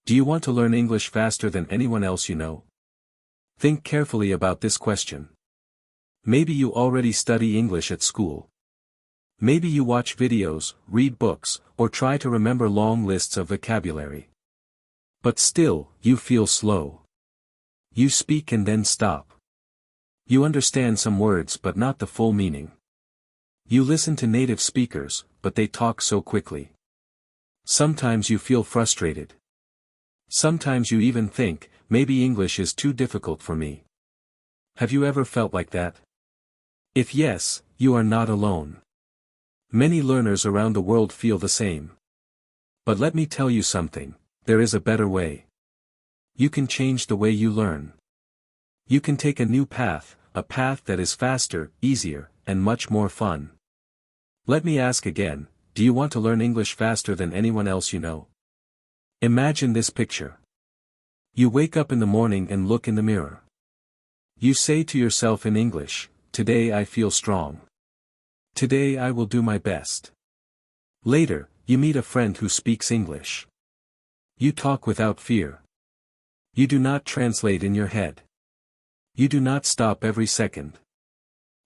Do you want to learn English faster than anyone else you know? Think carefully about this question. Maybe you already study English at school. Maybe you watch videos, read books, or try to remember long lists of vocabulary. But still, you feel slow. You speak and then stop. You understand some words but not the full meaning. You listen to native speakers, but they talk so quickly. Sometimes you feel frustrated. Sometimes you even think, maybe English is too difficult for me. Have you ever felt like that? If yes, you are not alone. Many learners around the world feel the same. But let me tell you something, there is a better way. You can change the way you learn. You can take a new path, a path that is faster, easier, and much more fun. Let me ask again, do you want to learn English faster than anyone else you know? Imagine this picture. You wake up in the morning and look in the mirror. You say to yourself in English, today I feel strong. Today I will do my best. Later, you meet a friend who speaks English. You talk without fear. You do not translate in your head. You do not stop every second.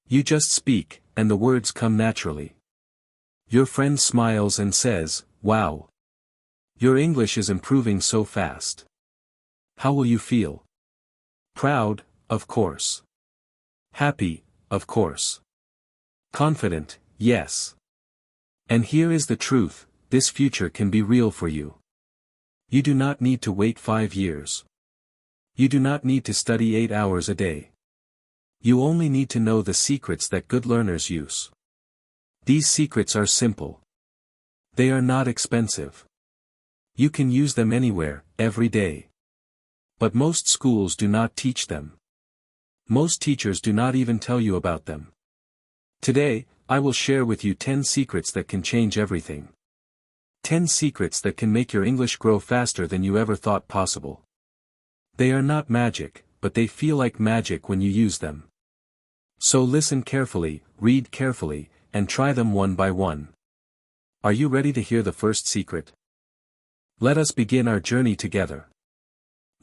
You just speak, and the words come naturally. Your friend smiles and says, "Wow. Your English is improving so fast." How will you feel? Proud, of course. Happy, of course. Confident, yes. And here is the truth, this future can be real for you. You do not need to wait 5 years. You do not need to study 8 hours a day. You only need to know the secrets that good learners use. These secrets are simple. They are not expensive. You can use them anywhere, every day. But most schools do not teach them. Most teachers do not even tell you about them. Today, I will share with you 10 secrets that can change everything. 10 secrets that can make your English grow faster than you ever thought possible. They are not magic, but they feel like magic when you use them. So listen carefully, read carefully, and try them one by one. Are you ready to hear the first secret? Let us begin our journey together.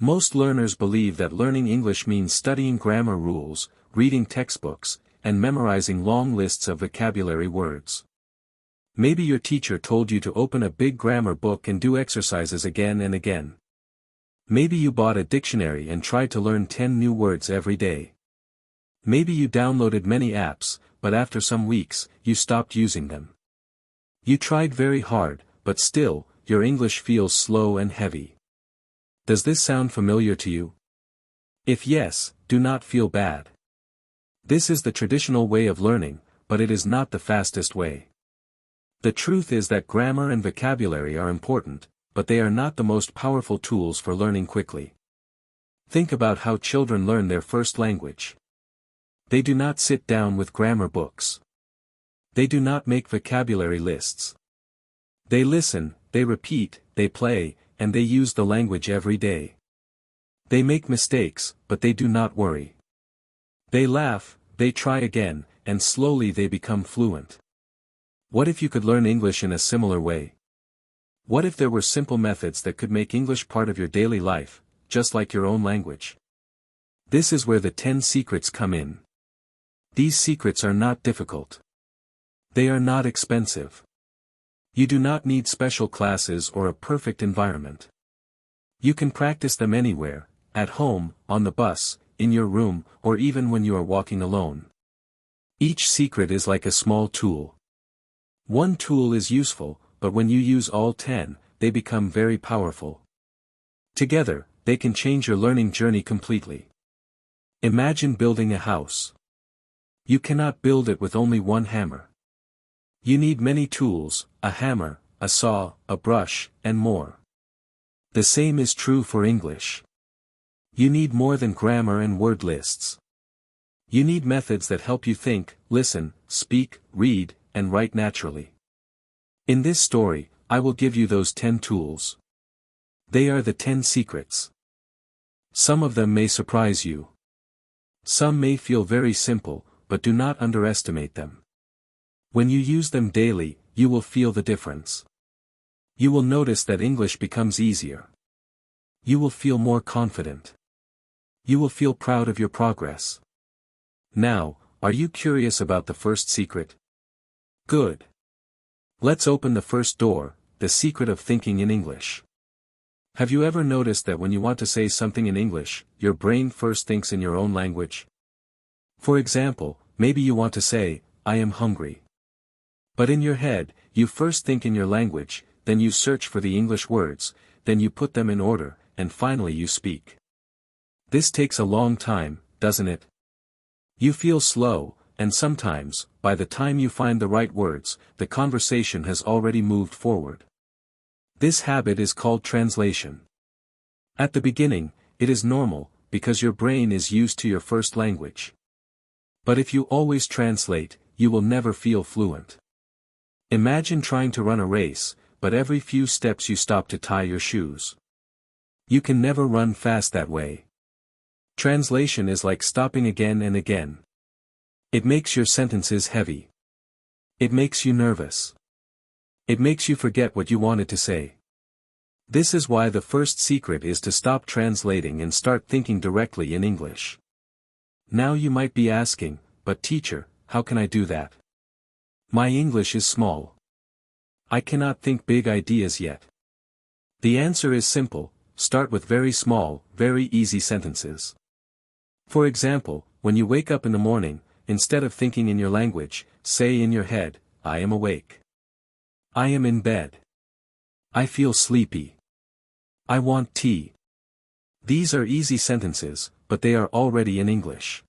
Most learners believe that learning English means studying grammar rules, reading textbooks, and memorizing long lists of vocabulary words. Maybe your teacher told you to open a big grammar book and do exercises again and again. Maybe you bought a dictionary and tried to learn 10 new words every day. Maybe you downloaded many apps, but after some weeks, you stopped using them. You tried very hard, but still, your English feels slow and heavy. Does this sound familiar to you? If yes, do not feel bad. This is the traditional way of learning, but it is not the fastest way. The truth is that grammar and vocabulary are important, but they are not the most powerful tools for learning quickly. Think about how children learn their first language. They do not sit down with grammar books. They do not make vocabulary lists. They listen, they repeat, they play, and they use the language every day. They make mistakes, but they do not worry. They laugh, they try again, and slowly they become fluent. What if you could learn English in a similar way? What if there were simple methods that could make English part of your daily life, just like your own language? This is where the 10 secrets come in. These secrets are not difficult. They are not expensive. You do not need special classes or a perfect environment. You can practice them anywhere, at home, on the bus, in your room, or even when you are walking alone. Each secret is like a small tool. One tool is useful, but when you use all 10, they become very powerful. Together, they can change your learning journey completely. Imagine building a house. You cannot build it with only one hammer. You need many tools, a hammer, a saw, a brush, and more. The same is true for English. You need more than grammar and word lists. You need methods that help you think, listen, speak, read, and write naturally. In this story, I will give you those 10 tools. They are the 10 secrets. Some of them may surprise you. Some may feel very simple, but do not underestimate them. When you use them daily, you will feel the difference. You will notice that English becomes easier. You will feel more confident. You will feel proud of your progress. Now, are you curious about the first secret? Good. Let's open the first door, the secret of thinking in English. Have you ever noticed that when you want to say something in English, your brain first thinks in your own language? For example, maybe you want to say, I am hungry. But in your head, you first think in your language, then you search for the English words, then you put them in order, and finally you speak. This takes a long time, doesn't it? You feel slow, and sometimes, by the time you find the right words, the conversation has already moved forward. This habit is called translation. At the beginning, it is normal, because your brain is used to your first language. But if you always translate, you will never feel fluent. Imagine trying to run a race, but every few steps you stop to tie your shoes. You can never run fast that way. Translation is like stopping again and again. It makes your sentences heavy. It makes you nervous. It makes you forget what you wanted to say. This is why the first secret is to stop translating and start thinking directly in English. Now you might be asking, but teacher, how can I do that? My English is small. I cannot think big ideas yet. The answer is simple, start with very small, very easy sentences. For example, when you wake up in the morning, instead of thinking in your language, say in your head, I am awake. I am in bed. I feel sleepy. I want tea. These are easy sentences, but they are already in English.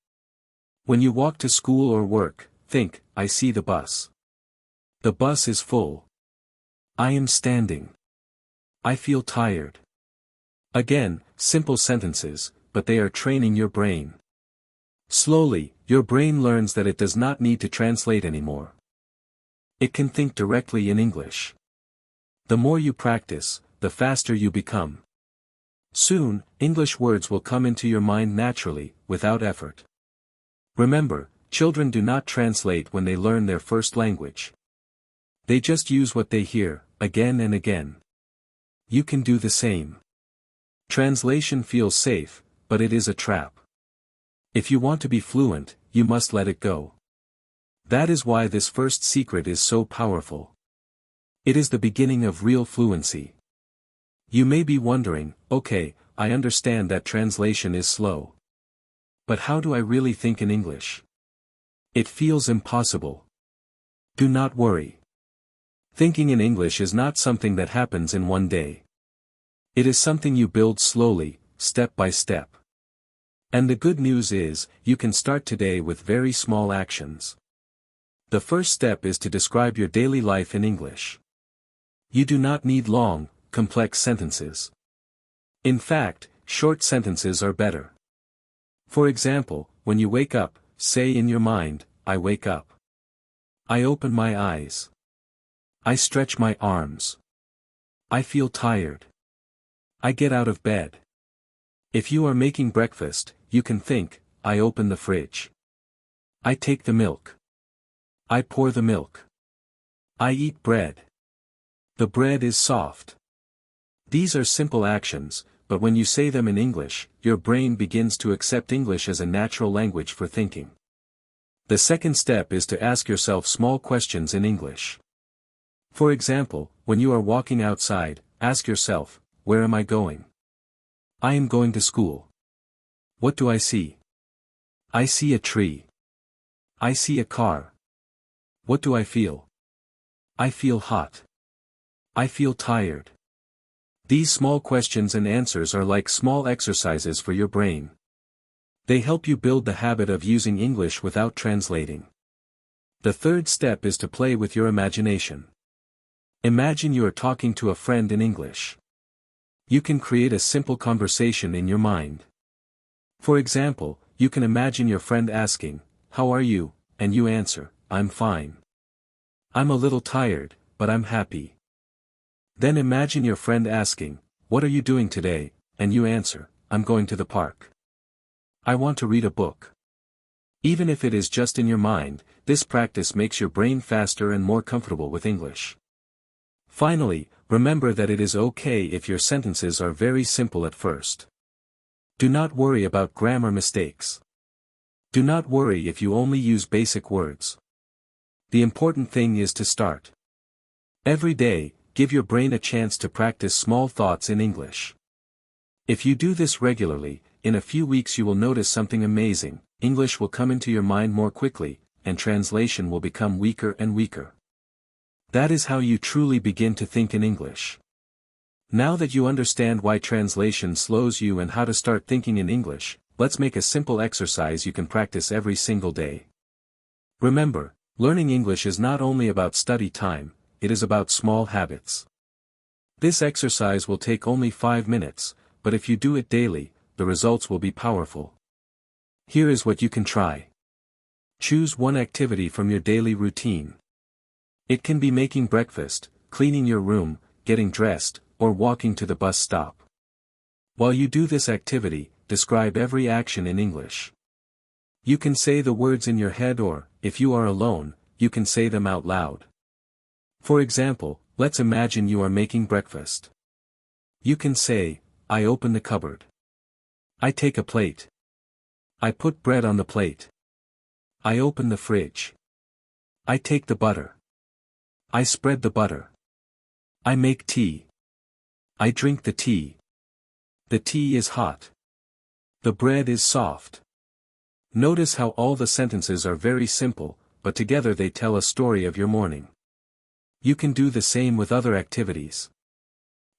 When you walk to school or work, think, I see the bus. The bus is full. I am standing. I feel tired. Again, simple sentences, but they are training your brain. Slowly, your brain learns that it does not need to translate anymore. It can think directly in English. The more you practice, the faster you become. Soon, English words will come into your mind naturally, without effort. Remember, children do not translate when they learn their first language. They just use what they hear, again and again. You can do the same. Translation feels safe, but it is a trap. If you want to be fluent, you must let it go. That is why this first secret is so powerful. It is the beginning of real fluency. You may be wondering, okay, I understand that translation is slow. But how do I really think in English? It feels impossible. Do not worry. Thinking in English is not something that happens in one day. It is something you build slowly, step by step. And the good news is, you can start today with very small actions. The first step is to describe your daily life in English. You do not need long, complex sentences. In fact, short sentences are better. For example, when you wake up, say in your mind, I wake up. I open my eyes. I stretch my arms. I feel tired. I get out of bed. If you are making breakfast, you can think, I open the fridge. I take the milk. I pour the milk. I eat bread. The bread is soft. These are simple actions, but when you say them in English, your brain begins to accept English as a natural language for thinking. The second step is to ask yourself small questions in English. For example, when you are walking outside, ask yourself, where am I going? I am going to school. What do I see? I see a tree. I see a car. What do I feel? I feel hot. I feel tired. These small questions and answers are like small exercises for your brain. They help you build the habit of using English without translating. The third step is to play with your imagination. Imagine you are talking to a friend in English. You can create a simple conversation in your mind. For example, you can imagine your friend asking, how are you? And you answer, I'm fine. I'm a little tired, but I'm happy. Then imagine your friend asking, what are you doing today? And you answer, I'm going to the park. I want to read a book. Even if it is just in your mind, this practice makes your brain faster and more comfortable with English. Finally, Remember that it is okay if your sentences are very simple at first. Do not worry about grammar mistakes. Do not worry if you only use basic words. The important thing is to start. Every day, give your brain a chance to practice small thoughts in English. If you do this regularly, in a few weeks you will notice something amazing. English will come into your mind more quickly, and translation will become weaker and weaker. That is how you truly begin to think in English. Now that you understand why translation slows you and how to start thinking in English, let's make a simple exercise you can practice every single day. Remember, learning English is not only about study time, it is about small habits. This exercise will take only 5 minutes, but if you do it daily, the results will be powerful. Here is what you can try. Choose one activity from your daily routine. It can be making breakfast, cleaning your room, getting dressed, or walking to the bus stop. While you do this activity, describe every action in English. You can say the words in your head or, if you are alone, you can say them out loud. For example, let's imagine you are making breakfast. You can say, I open the cupboard. I take a plate. I put bread on the plate. I open the fridge. I take the butter. I spread the butter. I make tea. I drink the tea. The tea is hot. The bread is soft. Notice how all the sentences are very simple, but together they tell a story of your morning. You can do the same with other activities.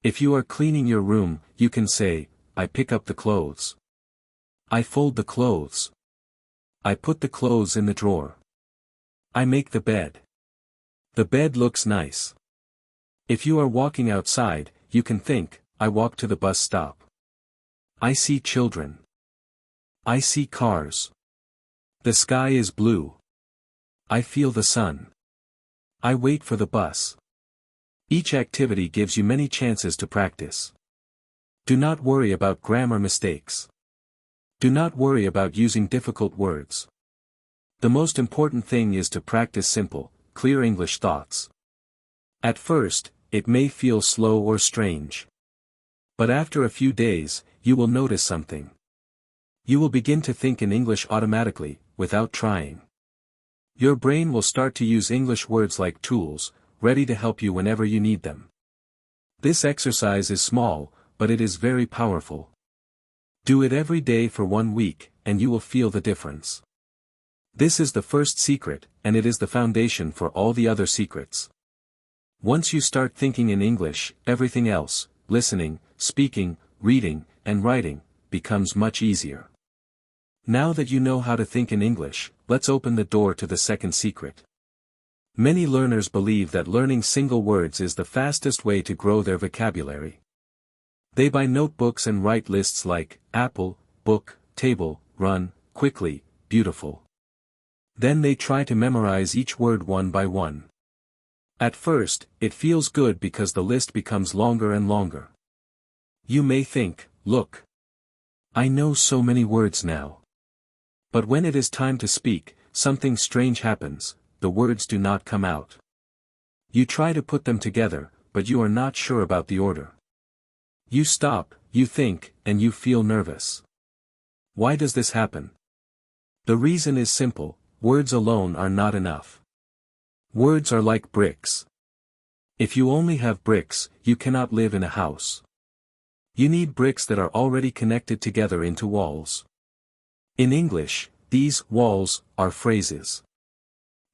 If you are cleaning your room, you can say, I pick up the clothes. I fold the clothes. I put the clothes in the drawer. I make the bed. The bed looks nice. If you are walking outside, you can think, I walk to the bus stop. I see children. I see cars. The sky is blue. I feel the sun. I wait for the bus. Each activity gives you many chances to practice. Do not worry about grammar mistakes. Do not worry about using difficult words. The most important thing is to practice simple, clear English thoughts. At first, it may feel slow or strange. But after a few days, you will notice something. You will begin to think in English automatically, without trying. Your brain will start to use English words like tools, ready to help you whenever you need them. This exercise is small, but it is very powerful. Do it every day for 1 week, and you will feel the difference. This is the first secret, and it is the foundation for all the other secrets. Once you start thinking in English, everything else, listening, speaking, reading, and writing, becomes much easier. Now that you know how to think in English, let's open the door to the second secret. Many learners believe that learning single words is the fastest way to grow their vocabulary. They buy notebooks and write lists like, apple, book, table, run, quickly, beautiful. Then they try to memorize each word one by one. At first, it feels good because the list becomes longer and longer. You may think, look. I know so many words now. But when it is time to speak, something strange happens, the words do not come out. You try to put them together, but you are not sure about the order. You stop, you think, and you feel nervous. Why does this happen? The reason is simple, words alone are not enough. Words are like bricks. If you only have bricks, you cannot live in a house. You need bricks that are already connected together into walls. In English, these walls are phrases.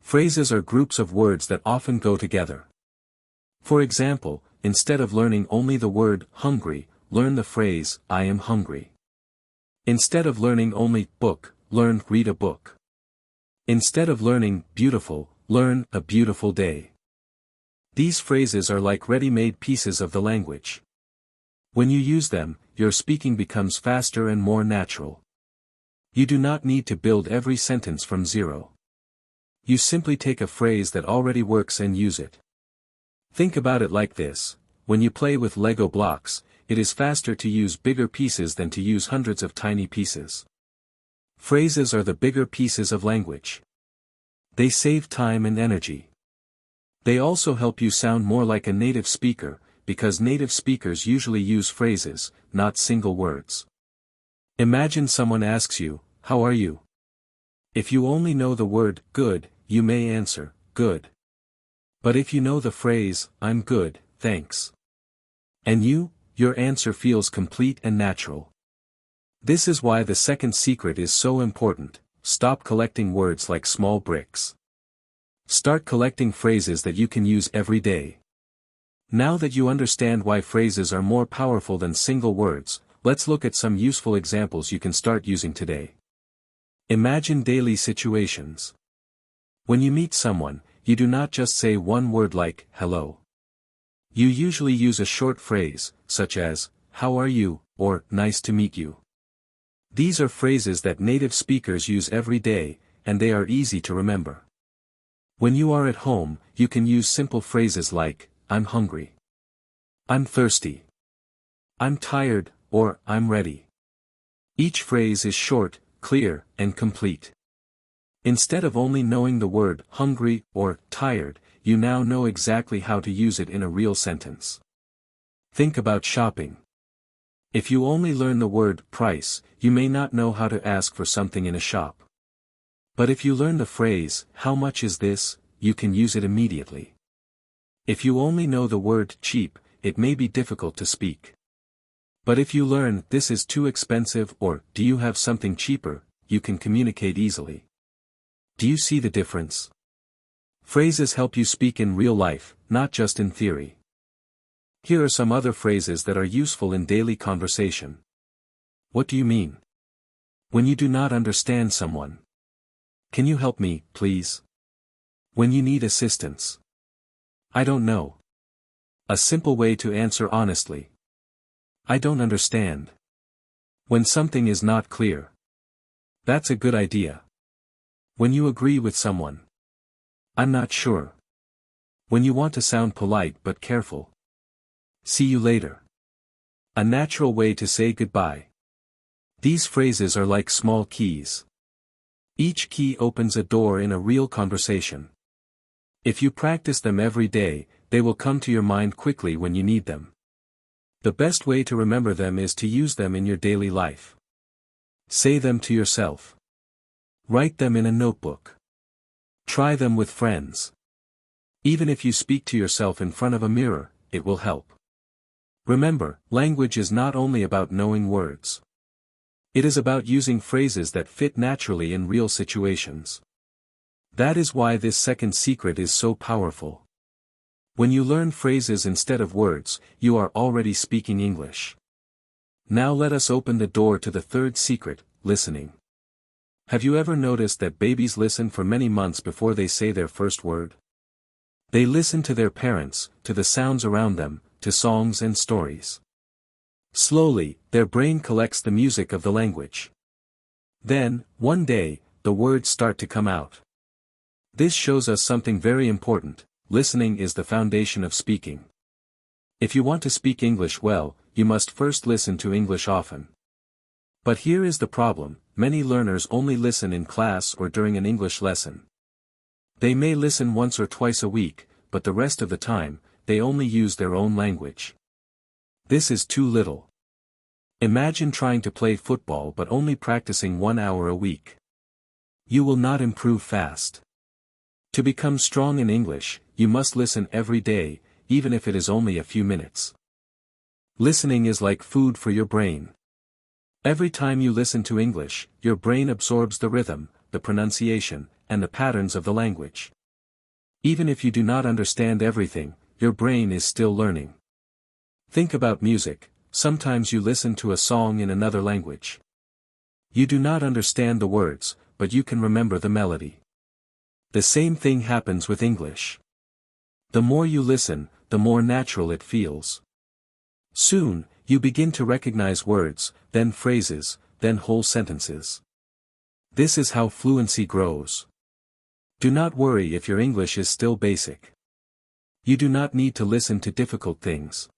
Phrases are groups of words that often go together. For example, instead of learning only the word hungry, learn the phrase I am hungry. Instead of learning only book, learn read a book. Instead of learning beautiful, learn a beautiful day. These phrases are like ready-made pieces of the language. When you use them, your speaking becomes faster and more natural. You do not need to build every sentence from zero. You simply take a phrase that already works and use it. Think about it like this: when you play with Lego blocks, it is faster to use bigger pieces than to use hundreds of tiny pieces. Phrases are the bigger pieces of language. They save time and energy. They also help you sound more like a native speaker, because native speakers usually use phrases, not single words. Imagine someone asks you, "How are you?" If you only know the word, good, you may answer, good. But if you know the phrase, "I'm good, thanks," and your answer feels complete and natural. This is why the second secret is so important: stop collecting words like small bricks. Start collecting phrases that you can use every day. Now that you understand why phrases are more powerful than single words, let's look at some useful examples you can start using today. Imagine daily situations. When you meet someone, you do not just say one word like, "hello." You usually use a short phrase, such as, "How are you?" or "Nice to meet you." These are phrases that native speakers use every day, and they are easy to remember. When you are at home, you can use simple phrases like, "I'm hungry," "I'm thirsty," "I'm tired," or "I'm ready." Each phrase is short, clear, and complete. Instead of only knowing the word hungry or tired, you now know exactly how to use it in a real sentence. Think about shopping. If you only learn the word price, you may not know how to ask for something in a shop. But if you learn the phrase, "How much is this?" you can use it immediately. If you only know the word cheap, it may be difficult to speak. But if you learn, "This is too expensive," or "Do you have something cheaper?" you can communicate easily. Do you see the difference? Phrases help you speak in real life, not just in theory. Here are some other phrases that are useful in daily conversation. What do you mean? When you do not understand someone. Can you help me, please? When you need assistance. I don't know. A simple way to answer honestly. I don't understand. When something is not clear. That's a good idea. When you agree with someone. I'm not sure. When you want to sound polite but careful. See you later. A natural way to say goodbye. These phrases are like small keys. Each key opens a door in a real conversation. If you practice them every day, they will come to your mind quickly when you need them. The best way to remember them is to use them in your daily life. Say them to yourself. Write them in a notebook. Try them with friends. Even if you speak to yourself in front of a mirror, it will help. Remember, language is not only about knowing words. It is about using phrases that fit naturally in real situations. That is why this second secret is so powerful. When you learn phrases instead of words, you are already speaking English. Now let us open the door to the third secret, listening. Have you ever noticed that babies listen for many months before they say their first word? They listen to their parents, to the sounds around them, to songs and stories. Slowly, their brain collects the music of the language. Then, one day, the words start to come out. This shows us something very important: listening is the foundation of speaking. If you want to speak English well, you must first listen to English often. But here is the problem: many learners only listen in class or during an English lesson. They may listen once or twice a week, but the rest of the time, they only use their own language. This is too little. Imagine trying to play football but only practicing 1 hour a week. You will not improve fast. To become strong in English, you must listen every day, even if it is only a few minutes. Listening is like food for your brain. Every time you listen to English, your brain absorbs the rhythm, the pronunciation, and the patterns of the language. Even if you do not understand everything, your brain is still learning. Think about music. Sometimes you listen to a song in another language. You do not understand the words, but you can remember the melody. The same thing happens with English. The more you listen, the more natural it feels. Soon, you begin to recognize words, then phrases, then whole sentences. This is how fluency grows. Do not worry if your English is still basic. You do not need to listen to difficult things.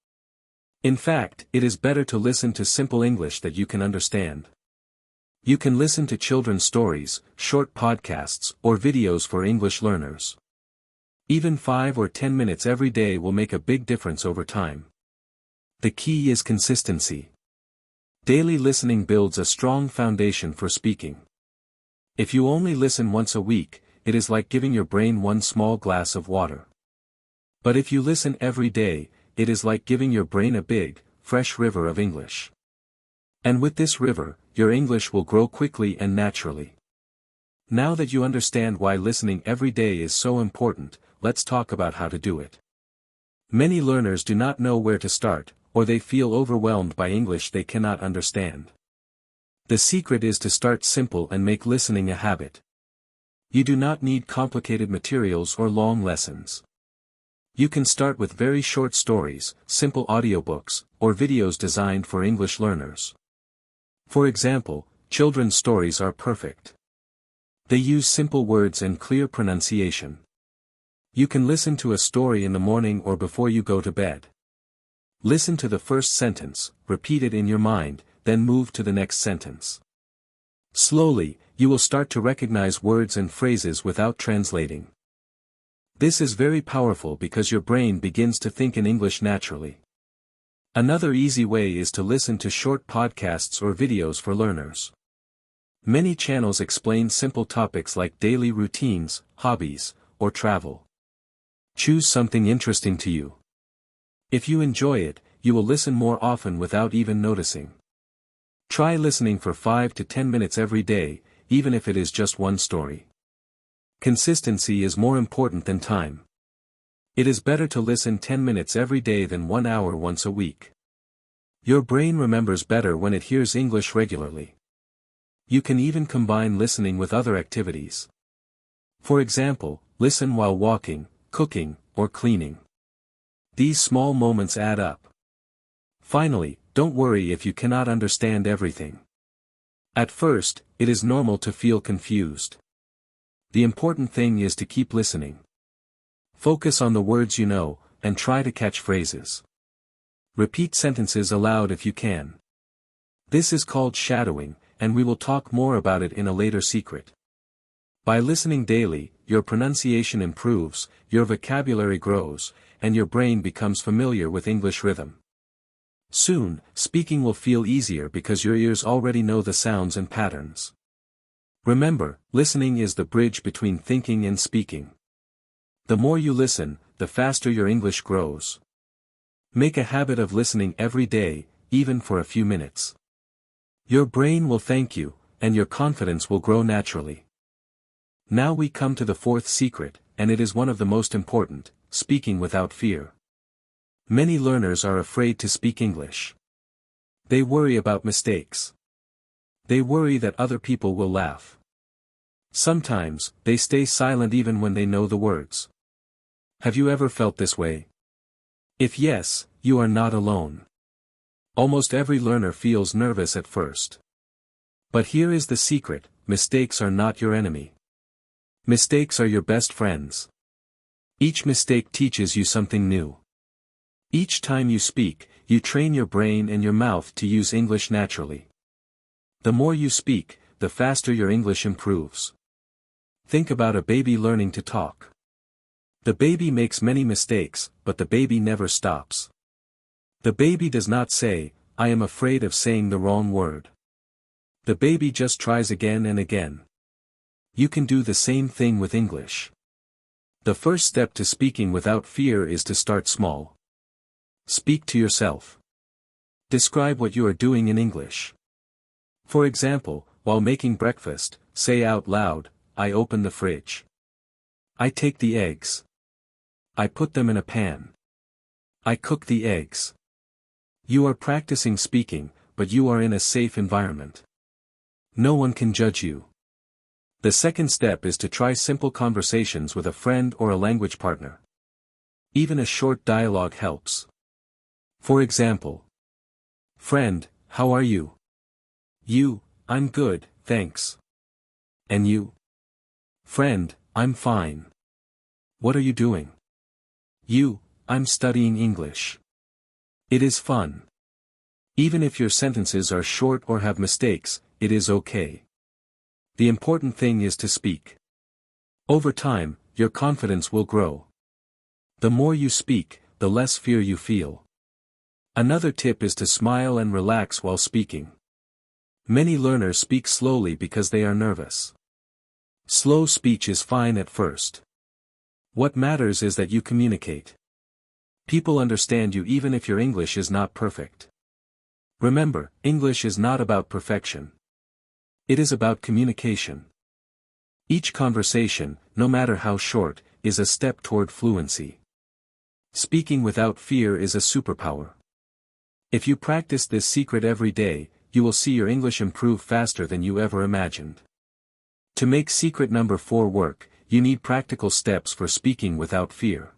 In fact, it is better to listen to simple English that you can understand. You can listen to children's stories, short podcasts, or videos for English learners. Even 5 or 10 minutes every day will make a big difference over time. The key is consistency. Daily listening builds a strong foundation for speaking. If you only listen once a week, it is like giving your brain one small glass of water. But if you listen every day, it is like giving your brain a big, fresh river of English. And with this river, your English will grow quickly and naturally. Now that you understand why listening every day is so important, let's talk about how to do it. Many learners do not know where to start, or they feel overwhelmed by English they cannot understand. The secret is to start simple and make listening a habit. You do not need complicated materials or long lessons. You can start with very short stories, simple audiobooks, or videos designed for English learners. For example, children's stories are perfect. They use simple words and clear pronunciation. You can listen to a story in the morning or before you go to bed. Listen to the first sentence, repeat it in your mind, then move to the next sentence. Slowly, you will start to recognize words and phrases without translating. This is very powerful because your brain begins to think in English naturally. Another easy way is to listen to short podcasts or videos for learners. Many channels explain simple topics like daily routines, hobbies, or travel. Choose something interesting to you. If you enjoy it, you will listen more often without even noticing. Try listening for 5 to 10 minutes every day, even if it is just one story. Consistency is more important than time. It is better to listen 10 minutes every day than 1 hour once a week. Your brain remembers better when it hears English regularly. You can even combine listening with other activities. For example, listen while walking, cooking, or cleaning. These small moments add up. Finally, don't worry if you cannot understand everything. At first, it is normal to feel confused. The important thing is to keep listening. Focus on the words you know, and try to catch phrases. Repeat sentences aloud if you can. This is called shadowing, and we will talk more about it in a later secret. By listening daily, your pronunciation improves, your vocabulary grows, and your brain becomes familiar with English rhythm. Soon, speaking will feel easier because your ears already know the sounds and patterns. Remember, listening is the bridge between thinking and speaking. The more you listen, the faster your English grows. Make a habit of listening every day, even for a few minutes. Your brain will thank you, and your confidence will grow naturally. Now we come to the fourth secret, and it is one of the most important: speaking without fear. Many learners are afraid to speak English. They worry about mistakes. They worry that other people will laugh. Sometimes, they stay silent even when they know the words. Have you ever felt this way? If yes, you are not alone. Almost every learner feels nervous at first. But here is the secret: mistakes are not your enemy. Mistakes are your best friends. Each mistake teaches you something new. Each time you speak, you train your brain and your mouth to use English naturally. The more you speak, the faster your English improves. Think about a baby learning to talk. The baby makes many mistakes, but the baby never stops. The baby does not say, "I am afraid of saying the wrong word." The baby just tries again and again. You can do the same thing with English. The first step to speaking without fear is to start small. Speak to yourself. Describe what you are doing in English. For example, while making breakfast, say out loud, "I open the fridge. I take the eggs. I put them in a pan. I cook the eggs." You are practicing speaking, but you are in a safe environment. No one can judge you. The second step is to try simple conversations with a friend or a language partner. Even a short dialogue helps. For example, "Friend, how are you?" You, "I'm good, thanks." And you? "Friend, I'm fine. What are you doing?" You, "I'm studying English." It is fun. Even if your sentences are short or have mistakes, it is okay. The important thing is to speak. Over time, your confidence will grow. The more you speak, the less fear you feel. Another tip is to smile and relax while speaking. Many learners speak slowly because they are nervous. Slow speech is fine at first. What matters is that you communicate. People understand you even if your English is not perfect. Remember, English is not about perfection. It is about communication. Each conversation, no matter how short, is a step toward fluency. Speaking without fear is a superpower. If you practice this secret every day, you will see your English improve faster than you ever imagined. To make secret number 4 work, you need practical steps for speaking without fear.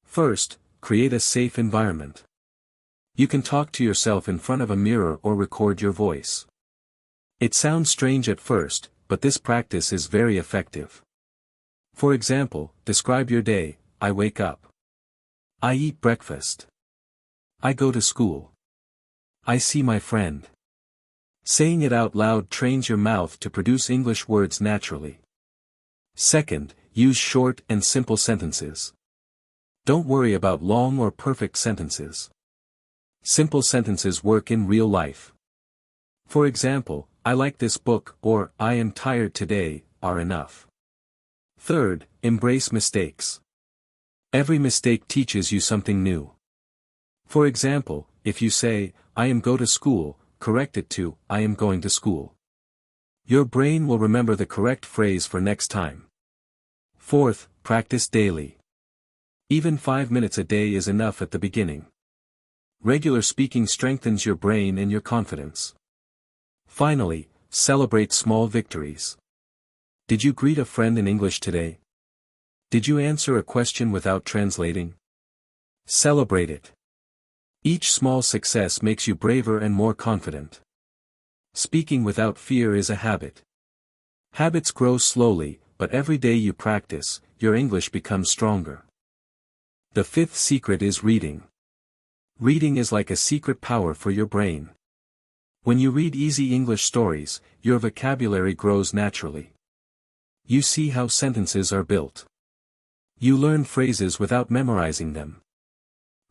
First, create a safe environment. You can talk to yourself in front of a mirror or record your voice. It sounds strange at first, but this practice is very effective. For example, describe your day: I wake up. I eat breakfast. I go to school. I see my friend. Saying it out loud trains your mouth to produce English words naturally. Second, use short and simple sentences. Don't worry about long or perfect sentences. Simple sentences work in real life. For example, I like this book or I am tired today are enough. Third, embrace mistakes. Every mistake teaches you something new. For example, if you say, I am go to school, correct it to, I am going to school. Your brain will remember the correct phrase for next time. Fourth, practice daily. Even 5 minutes a day is enough at the beginning. Regular speaking strengthens your brain and your confidence. Finally, celebrate small victories. Did you greet a friend in English today? Did you answer a question without translating? Celebrate it. Each small success makes you braver and more confident. Speaking without fear is a habit. Habits grow slowly, but every day you practice, your English becomes stronger. The 5th secret is reading. Reading is like a secret power for your brain. When you read easy English stories, your vocabulary grows naturally. You see how sentences are built. You learn phrases without memorizing them.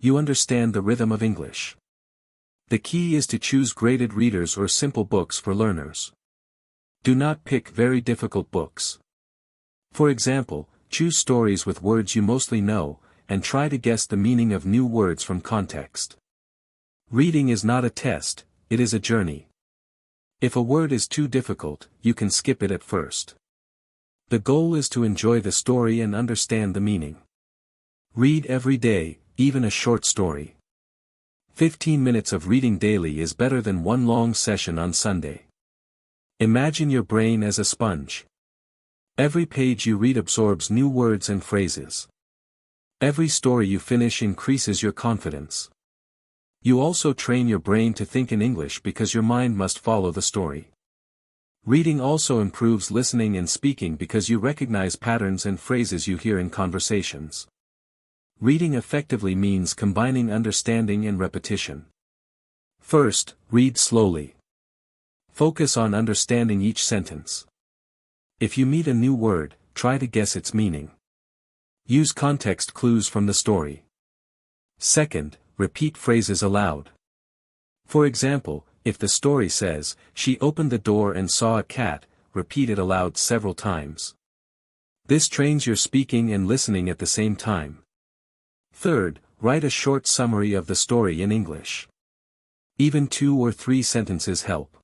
You understand the rhythm of English. The key is to choose graded readers or simple books for learners. Do not pick very difficult books. For example, choose stories with words you mostly know, and try to guess the meaning of new words from context. Reading is not a test, it is a journey. If a word is too difficult, you can skip it at first. The goal is to enjoy the story and understand the meaning. Read every day, even a short story. 15 minutes of reading daily is better than one long session on Sunday. Imagine your brain as a sponge. Every page you read absorbs new words and phrases. Every story you finish increases your confidence. You also train your brain to think in English because your mind must follow the story. Reading also improves listening and speaking because you recognize patterns and phrases you hear in conversations. Reading effectively means combining understanding and repetition. First, read slowly. Focus on understanding each sentence. If you meet a new word, try to guess its meaning. Use context clues from the story. Second, repeat phrases aloud. For example, if the story says, she opened the door and saw a cat, repeat it aloud several times. This trains your speaking and listening at the same time. Third, write a short summary of the story in English. Even 2 or 3 sentences help.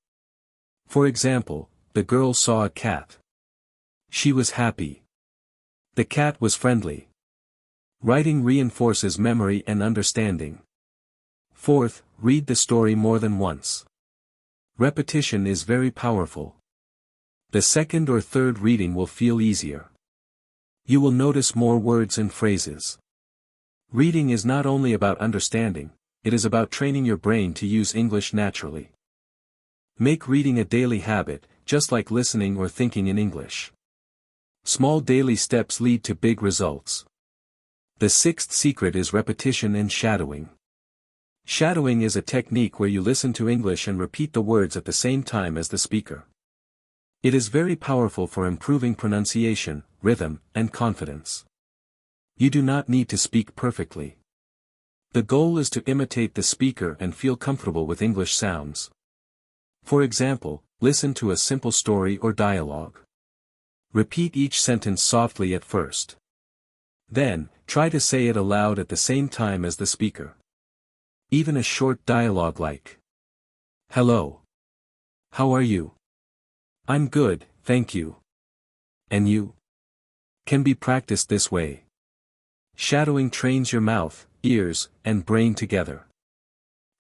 For example, the girl saw a cat. She was happy. The cat was friendly. Writing reinforces memory and understanding. Fourth, read the story more than once. Repetition is very powerful. The second or third reading will feel easier. You will notice more words and phrases. Reading is not only about understanding, it is about training your brain to use English naturally. Make reading a daily habit, just like listening or thinking in English. Small daily steps lead to big results. The 6th secret is repetition and shadowing. Shadowing is a technique where you listen to English and repeat the words at the same time as the speaker. It is very powerful for improving pronunciation, rhythm, and confidence. You do not need to speak perfectly. The goal is to imitate the speaker and feel comfortable with English sounds. For example, listen to a simple story or dialogue. Repeat each sentence softly at first. Then, try to say it aloud at the same time as the speaker. Even a short dialogue like, "Hello. How are you? I'm good, thank you. And you?" can be practiced this way. Shadowing trains your mouth, ears, and brain together.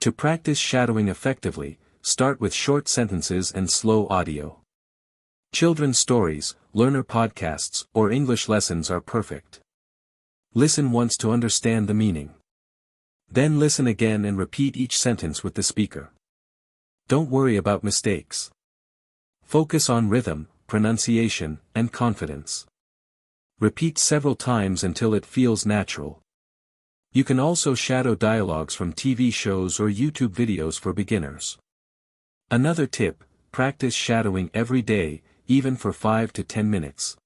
To practice shadowing effectively, start with short sentences and slow audio. Children's stories, learner podcasts, or English lessons are perfect. Listen once to understand the meaning. Then listen again and repeat each sentence with the speaker. Don't worry about mistakes. Focus on rhythm, pronunciation, and confidence. Repeat several times until it feels natural. You can also shadow dialogues from TV shows or YouTube videos for beginners. Another tip, practice shadowing every day, even for 5 to 10 minutes.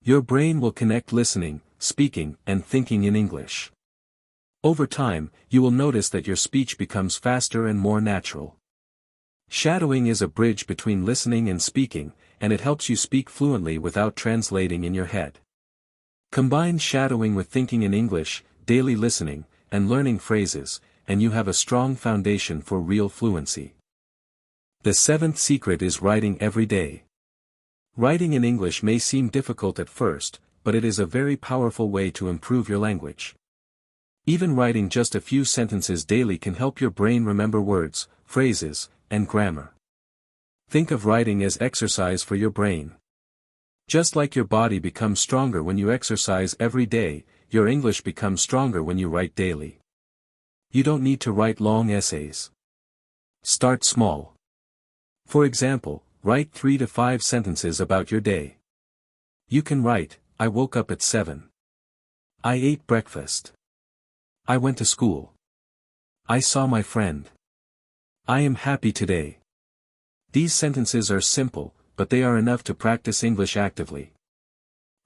Your brain will connect listening, speaking, and thinking in English. Over time, you will notice that your speech becomes faster and more natural. Shadowing is a bridge between listening and speaking, and it helps you speak fluently without translating in your head. Combine shadowing with thinking in English, daily listening, and learning phrases, and you have a strong foundation for real fluency. The seventh secret is writing every day. Writing in English may seem difficult at first, but it is a very powerful way to improve your language. Even writing just a few sentences daily can help your brain remember words, phrases, and grammar. Think of writing as exercise for your brain. Just like your body becomes stronger when you exercise every day, your English becomes stronger when you write daily. You don't need to write long essays. Start small. For example, write 3 to 5 sentences about your day. You can write, "I woke up at 7. I ate breakfast. I went to school. I saw my friend. I am happy today." These sentences are simple, but they are enough to practice English actively.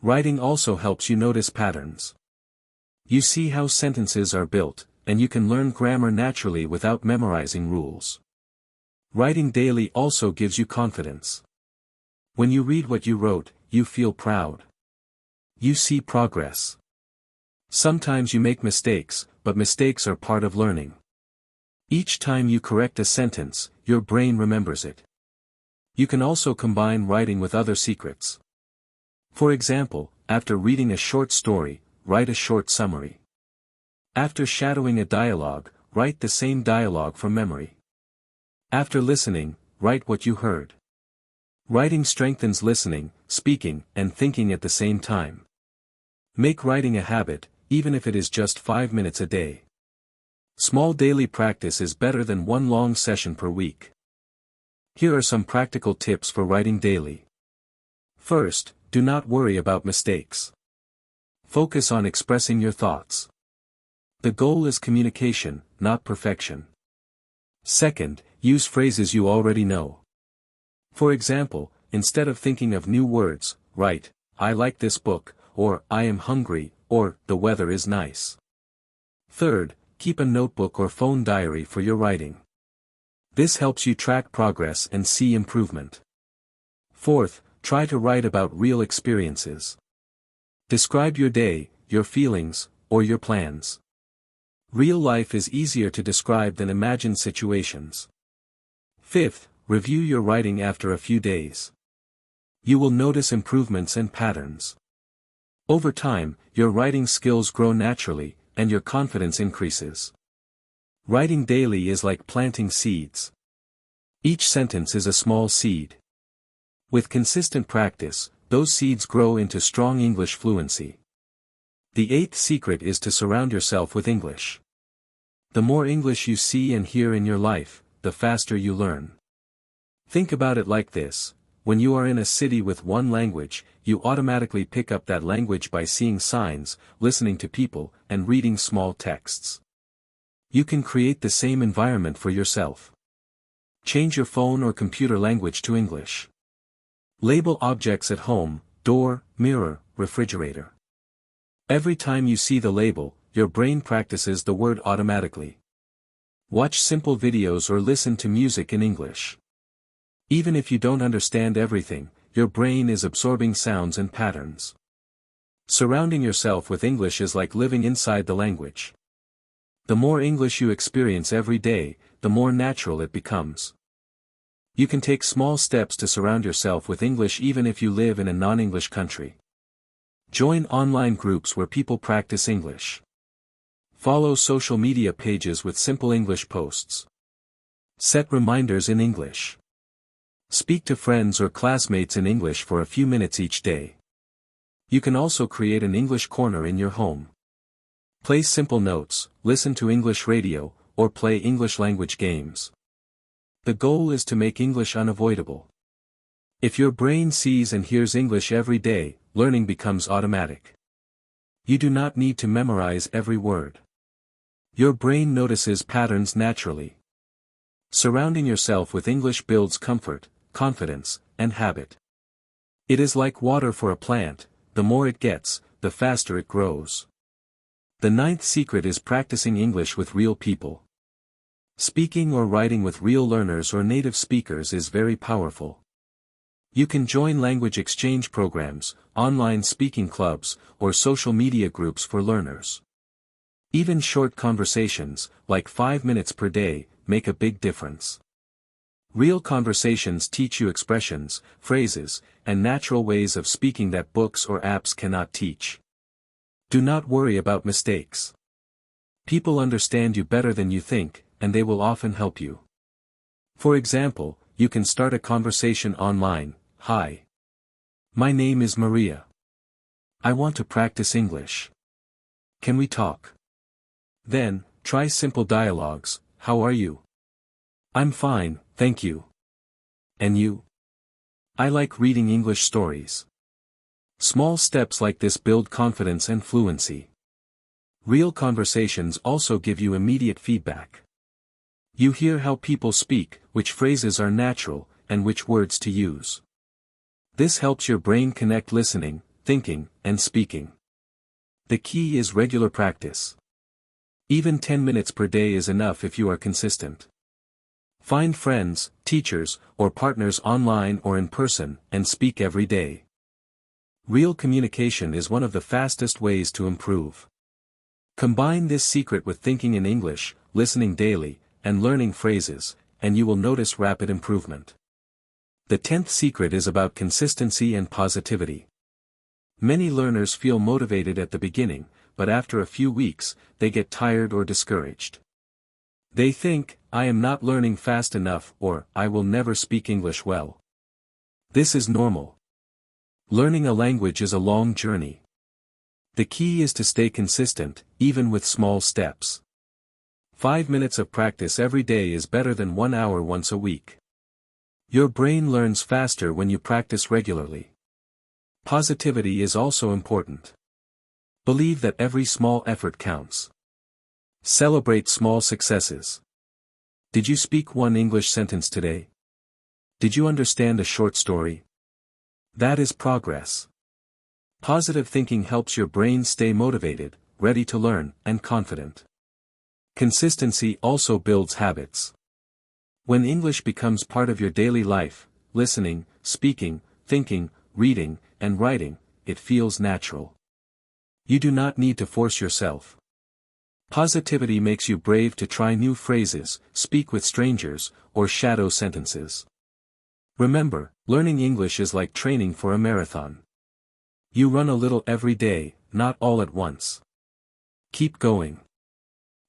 Writing also helps you notice patterns. You see how sentences are built, and you can learn grammar naturally without memorizing rules. Writing daily also gives you confidence. When you read what you wrote, you feel proud. You see progress. Sometimes you make mistakes, but mistakes are part of learning. Each time you correct a sentence, your brain remembers it. You can also combine writing with other secrets. For example, after reading a short story, write a short summary. After shadowing a dialogue, write the same dialogue from memory. After listening, write what you heard. Writing strengthens listening, speaking, and thinking at the same time. Make writing a habit, even if it is just 5 minutes a day. Small daily practice is better than one long session per week. Here are some practical tips for writing daily. First, do not worry about mistakes. Focus on expressing your thoughts. The goal is communication, not perfection. Second, use phrases you already know. For example, instead of thinking of new words, write, "I like this book," or "I am hungry," or "the weather is nice." Third, keep a notebook or phone diary for your writing. This helps you track progress and see improvement. Fourth, try to write about real experiences. Describe your day, your feelings, or your plans. Real life is easier to describe than imagined situations. Fifth, review your writing after a few days. You will notice improvements and patterns. Over time, your writing skills grow naturally, and your confidence increases. Writing daily is like planting seeds. Each sentence is a small seed. With consistent practice, those seeds grow into strong English fluency. The eighth secret is to surround yourself with English. The more English you see and hear in your life, the faster you learn. Think about it like this: when you are in a city with one language, you automatically pick up that language by seeing signs, listening to people, and reading small texts. You can create the same environment for yourself. Change your phone or computer language to English. Label objects at home: door, mirror, refrigerator. Every time you see the label, your brain practices the word automatically. Watch simple videos or listen to music in English. Even if you don't understand everything, your brain is absorbing sounds and patterns. Surrounding yourself with English is like living inside the language. The more English you experience every day, the more natural it becomes. You can take small steps to surround yourself with English even if you live in a non-English country. Join online groups where people practice English. Follow social media pages with simple English posts. Set reminders in English. Speak to friends or classmates in English for a few minutes each day. You can also create an English corner in your home. Play simple notes, listen to English radio, or play English language games. The goal is to make English unavoidable. If your brain sees and hears English every day, learning becomes automatic. You do not need to memorize every word. Your brain notices patterns naturally. Surrounding yourself with English builds comfort, confidence, and habit. It is like water for a plant, the more it gets, the faster it grows. The ninth secret is practicing English with real people. Speaking or writing with real learners or native speakers is very powerful. You can join language exchange programs, online speaking clubs, or social media groups for learners. Even short conversations, like 5 minutes per day, make a big difference. Real conversations teach you expressions, phrases, and natural ways of speaking that books or apps cannot teach. Do not worry about mistakes. People understand you better than you think, and they will often help you. For example, you can start a conversation online. Hi. My name is Maria. I want to practice English. Can we talk? Then, try simple dialogues. How are you? I'm fine, thank you. And you? I like reading English stories. Small steps like this build confidence and fluency. Real conversations also give you immediate feedback. You hear how people speak, which phrases are natural, and which words to use. This helps your brain connect listening, thinking, and speaking. The key is regular practice. Even 10 minutes per day is enough if you are consistent. Find friends, teachers, or partners online or in person, and speak every day. Real communication is one of the fastest ways to improve. Combine this secret with thinking in English, listening daily, and learning phrases, and you will notice rapid improvement. The 10th secret is about consistency and positivity. Many learners feel motivated at the beginning, but after a few weeks, they get tired or discouraged. They think, I am not learning fast enough, or I will never speak English well. This is normal. Learning a language is a long journey. The key is to stay consistent, even with small steps. 5 minutes of practice every day is better than 1 hour once a week. Your brain learns faster when you practice regularly. Positivity is also important. Believe that every small effort counts. Celebrate small successes. Did you speak one English sentence today? Did you understand a short story? That is progress. Positive thinking helps your brain stay motivated, ready to learn, and confident. Consistency also builds habits. When English becomes part of your daily life, listening, speaking, thinking, reading, and writing, it feels natural. You do not need to force yourself. Positivity makes you brave to try new phrases, speak with strangers, or shadow sentences. Remember, learning English is like training for a marathon. You run a little every day, not all at once. Keep going.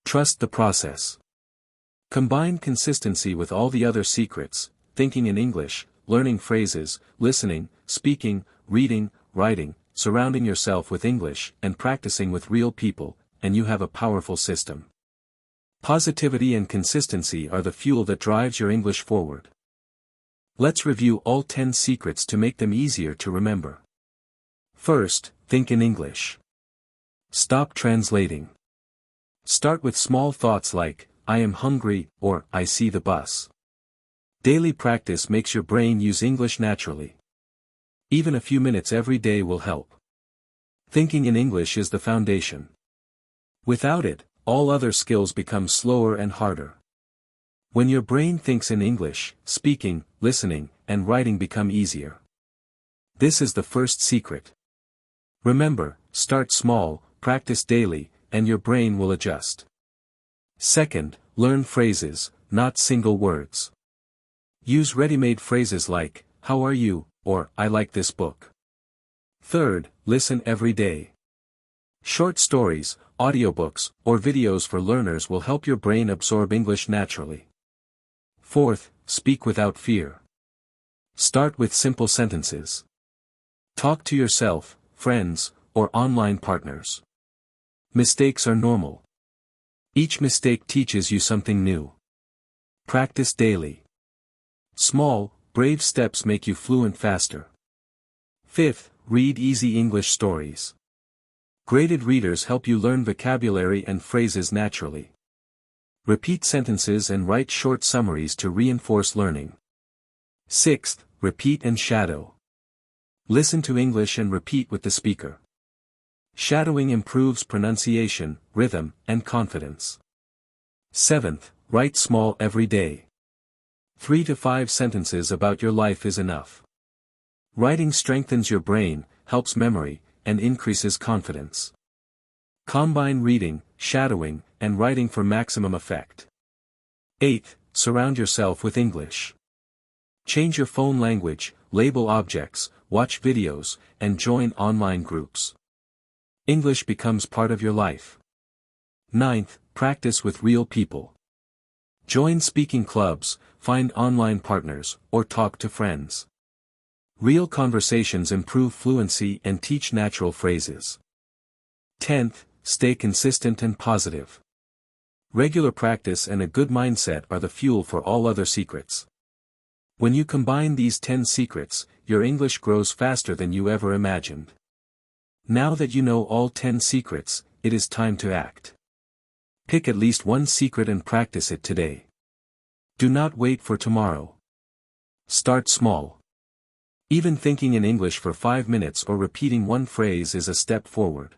Trust the process. Combine consistency with all the other secrets, thinking in English, learning phrases, listening, speaking, reading, writing, surrounding yourself with English, and practicing with real people, and you have a powerful system. Positivity and consistency are the fuel that drives your English forward. Let's review all 10 secrets to make them easier to remember. First, think in English. Stop translating. Start with small thoughts like, I am hungry, or I see the bus. Daily practice makes your brain use English naturally. Even a few minutes every day will help. Thinking in English is the foundation. Without it, all other skills become slower and harder. When your brain thinks in English, speaking, listening, and writing become easier. This is the first secret. Remember, start small, practice daily, and your brain will adjust. Second, learn phrases, not single words. Use ready-made phrases like, "How are you?" or "I like this book." Third, listen every day. Short stories, audiobooks, or videos for learners will help your brain absorb English naturally. Fourth, speak without fear. Start with simple sentences. Talk to yourself, friends, or online partners. Mistakes are normal. Each mistake teaches you something new. Practice daily. Small, brave steps make you fluent faster. Fifth, read easy English stories. Graded readers help you learn vocabulary and phrases naturally. Repeat sentences and write short summaries to reinforce learning. Sixth, repeat and shadow. Listen to English and repeat with the speaker. Shadowing improves pronunciation, rhythm, and confidence. Seventh, write small every day. 3 to 5 sentences about your life is enough. Writing strengthens your brain, helps memory, and increases confidence. Combine reading, shadowing, and writing for maximum effect. 8th, surround yourself with English. Change your phone language, label objects, watch videos, and join online groups. English becomes part of your life. 9th, practice with real people. Join speaking clubs, find online partners, or talk to friends. Real conversations improve fluency and teach natural phrases. 10th, stay consistent and positive. Regular practice and a good mindset are the fuel for all other secrets. When you combine these 10 secrets, your English grows faster than you ever imagined. Now that you know all 10 secrets, it is time to act. Pick at least one secret and practice it today. Do not wait for tomorrow. Start small. Even thinking in English for 5 minutes or repeating one phrase is a step forward.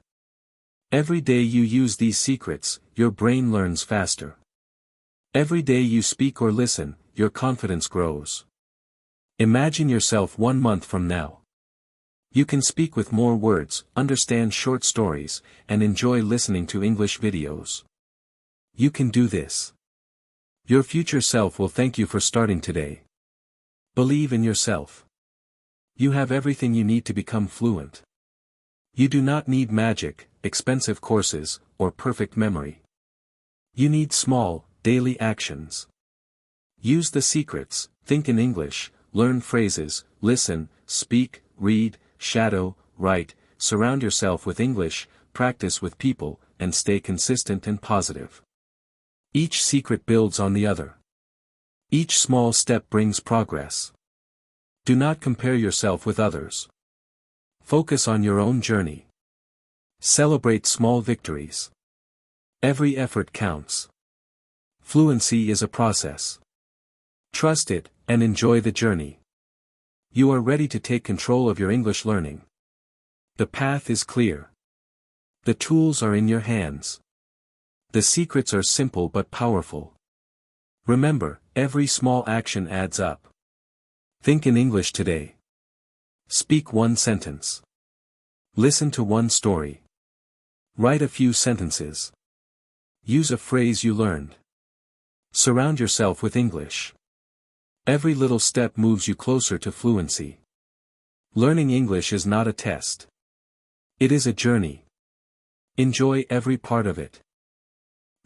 Every day you use these secrets, your brain learns faster. Every day you speak or listen, your confidence grows. Imagine yourself 1 month from now. You can speak with more words, understand short stories, and enjoy listening to English videos. You can do this. Your future self will thank you for starting today. Believe in yourself. You have everything you need to become fluent. You do not need magic, expensive courses, or perfect memory. You need small, daily actions. Use the secrets, think in English, learn phrases, listen, speak, read, shadow, write, surround yourself with English, practice with people, and stay consistent and positive. Each secret builds on the other. Each small step brings progress. Do not compare yourself with others. Focus on your own journey. Celebrate small victories. Every effort counts. Fluency is a process. Trust it, and enjoy the journey. You are ready to take control of your English learning. The path is clear. The tools are in your hands. The secrets are simple but powerful. Remember, every small action adds up. Think in English today. Speak one sentence. Listen to one story. Write a few sentences. Use a phrase you learned. Surround yourself with English. Every little step moves you closer to fluency. Learning English is not a test. It is a journey. Enjoy every part of it.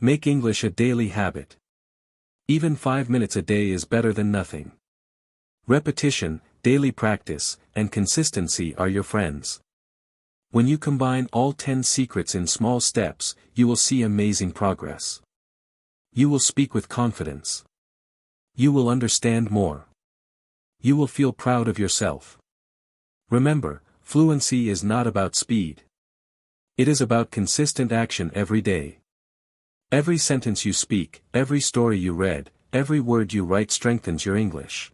Make English a daily habit. Even 5 minutes a day is better than nothing. Repetition, daily practice, and consistency are your friends. When you combine all 10 secrets in small steps, you will see amazing progress. You will speak with confidence. You will understand more. You will feel proud of yourself. Remember, fluency is not about speed. It is about consistent action every day. Every sentence you speak, every story you read, every word you write strengthens your English.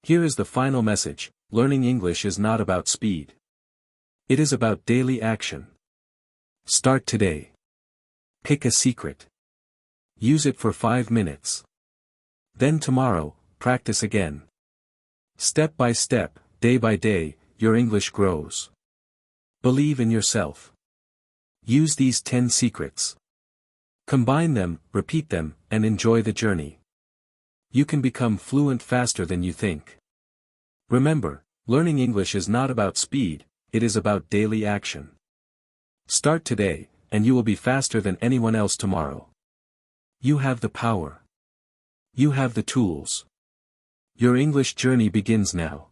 Here is the final message: learning English is not about speed. It is about daily action. Start today. Pick a secret. Use it for 5 minutes. Then tomorrow, practice again. Step by step, day by day, your English grows. Believe in yourself. Use these 10 secrets. Combine them, repeat them, and enjoy the journey. You can become fluent faster than you think. Remember, learning English is not about speed, it is about daily action. Start today, and you will be faster than anyone else tomorrow. You have the power. You have the tools. Your English journey begins now.